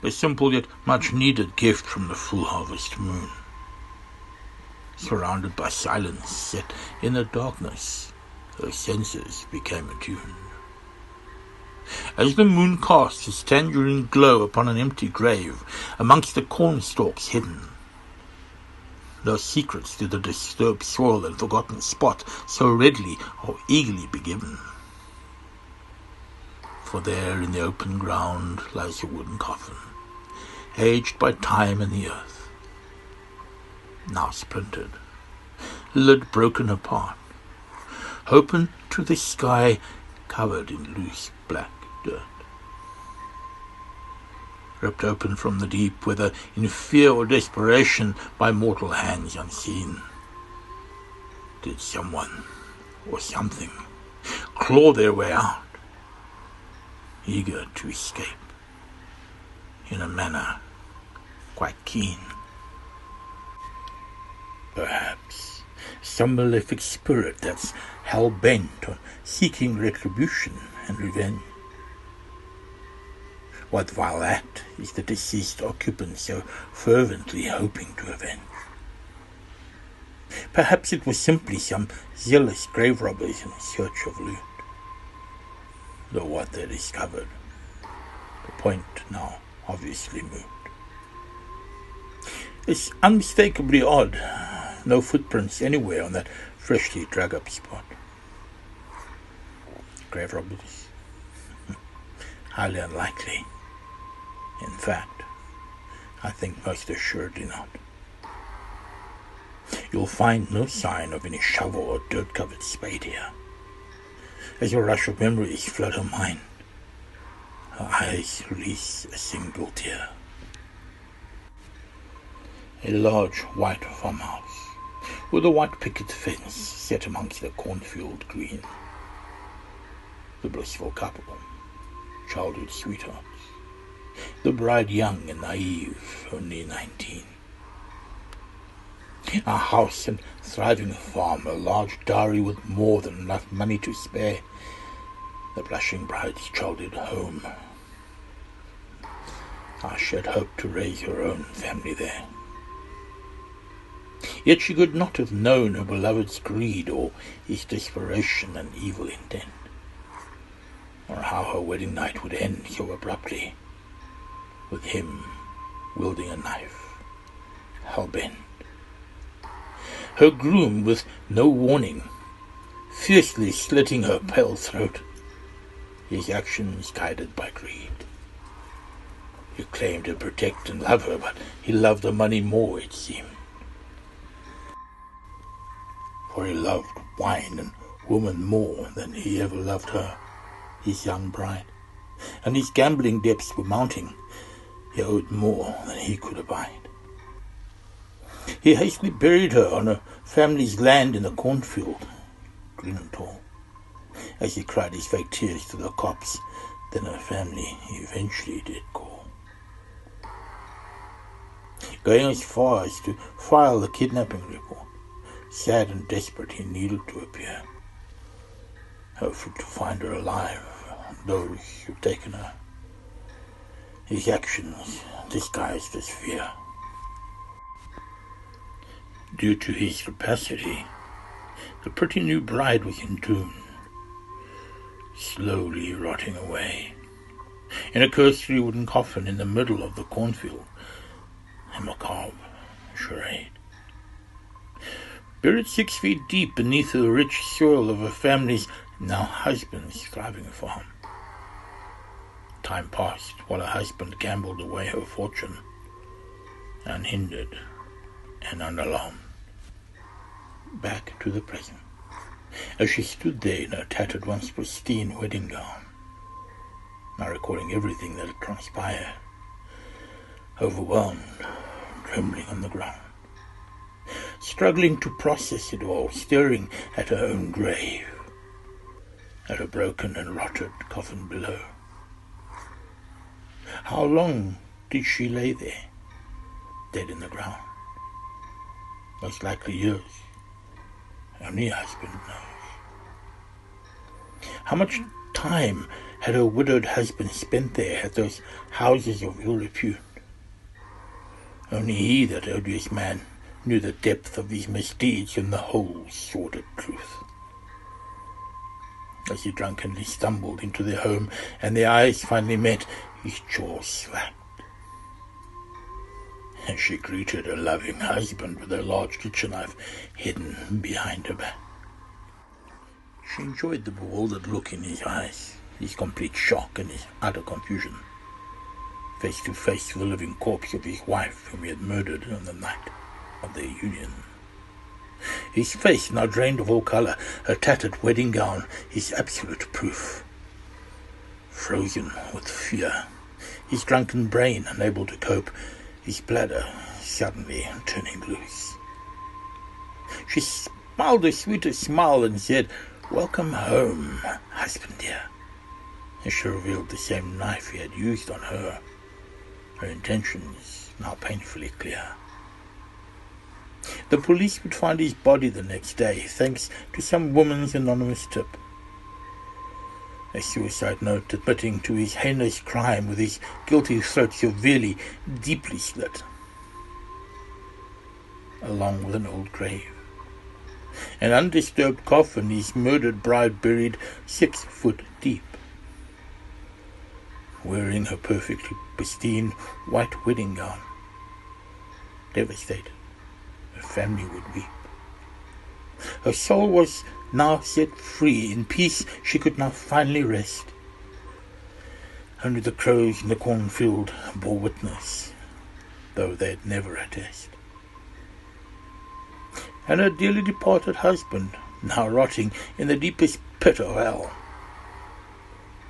a simple yet much-needed gift from the full harvest moon. Surrounded by silence, set in the darkness, her senses became attuned. As the moon cast its tangerine glow upon an empty grave, amongst the corn stalks hidden, no secrets did the disturbed soil and forgotten spot so readily or eagerly be given. For there in the open ground lies a wooden coffin, aged by time and the earth, now splintered, lid broken apart, open to the sky, covered in loose black dirt. Ripped open from the deep, whether in fear or desperation, by mortal hands unseen, did someone or something claw their way out, eager to escape, in a manner quite keen. Perhaps some malefic spirit that's hell-bent on seeking retribution and revenge. What vile act is the deceased occupant so fervently hoping to avenge? Perhaps it was simply some zealous grave robbers in search of loot. Though what they discovered, the point now obviously moot. It's unmistakably odd, no footprints anywhere on that freshly dug-up spot. Grave robbers? Highly unlikely. In fact, I think most assuredly not. You'll find no sign of any shovel or dirt-covered spade here. As a rush of memories flood her mind, her eyes release a single tear. A large white farmhouse, with a white picket fence set amongst the cornfield green. The blissful couple, childhood sweethearts. The bride young and naive, only 19. A house and thriving farm, a large dowry with more than enough money to spare. The blushing bride's childhood home. How she had hoped to raise her own family there. Yet she could not have known her beloved's greed or his desperation and evil intent, or how her wedding night would end so abruptly, with him wielding a knife, hell-bent. Her groom, with no warning, fiercely slitting her pale throat, his actions guided by greed. He claimed to protect and love her, but he loved the money more, it seemed. For he loved wine and woman more than he ever loved her, his young bride, and his gambling debts were mounting. He owed more than he could abide. He hastily buried her on her family's land in the cornfield, green and tall, as he cried his fake tears to the cops. Then her family eventually did call, going as far as to file the kidnapping report. Sad and desperate he needed to appear, hopeful to find her alive, those who'd taken her. His actions disguised as fear. Due to his rapacity, the pretty new bride was entombed, slowly rotting away, in a cursory wooden coffin in the middle of the cornfield, a macabre charade. Buried 6 feet deep beneath the rich soil of her family's, now husband's, thriving farm. Time passed while her husband gambled away her fortune, unhindered and unalarmed. Back to the present, as she stood there in her tattered, once pristine wedding gown, now recalling everything that had transpired, overwhelmed, trembling on the ground, struggling to process it all, staring at her own grave, at a broken and rotted coffin below. How long did she lay there, dead in the ground? Most likely years. Only her husband knows. How much time had her widowed husband spent there at those houses of ill repute. Only he, that odious man, knew the depth of his misdeeds and the whole sordid truth. As he drunkenly stumbled into their home and their eyes finally met, his jaw slacked. And she greeted her loving husband with a large kitchen knife hidden behind her back. She enjoyed the bewildered look in his eyes, his complete shock and his utter confusion, face to face with the living corpse of his wife whom he had murdered on the night of their union. His face, now drained of all colour, her tattered wedding gown, his absolute proof. Frozen with fear, his drunken brain unable to cope, his bladder suddenly turning loose. She smiled her sweetest smile and said, "Welcome home, husband dear." And she revealed the same knife he had used on her. Her intentions now painfully clear. The police would find his body the next day, thanks to some woman's anonymous tip. A suicide note admitting to his heinous crime, with his guilty throat severely, deeply slit, along with an old grave. An undisturbed coffin, his murdered bride buried 6 foot deep. Wearing her perfectly pristine white wedding gown. Devastated, her family would weep. Her soul was now set free. In peace she could now finally rest. Only the crows in the cornfield bore witness, though they had never attest. And her dearly departed husband, now rotting in the deepest pit of hell.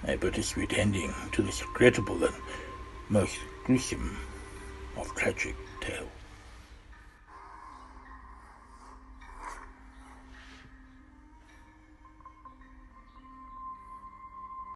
A bittersweet ending to this regrettable and most gruesome of tragic tales.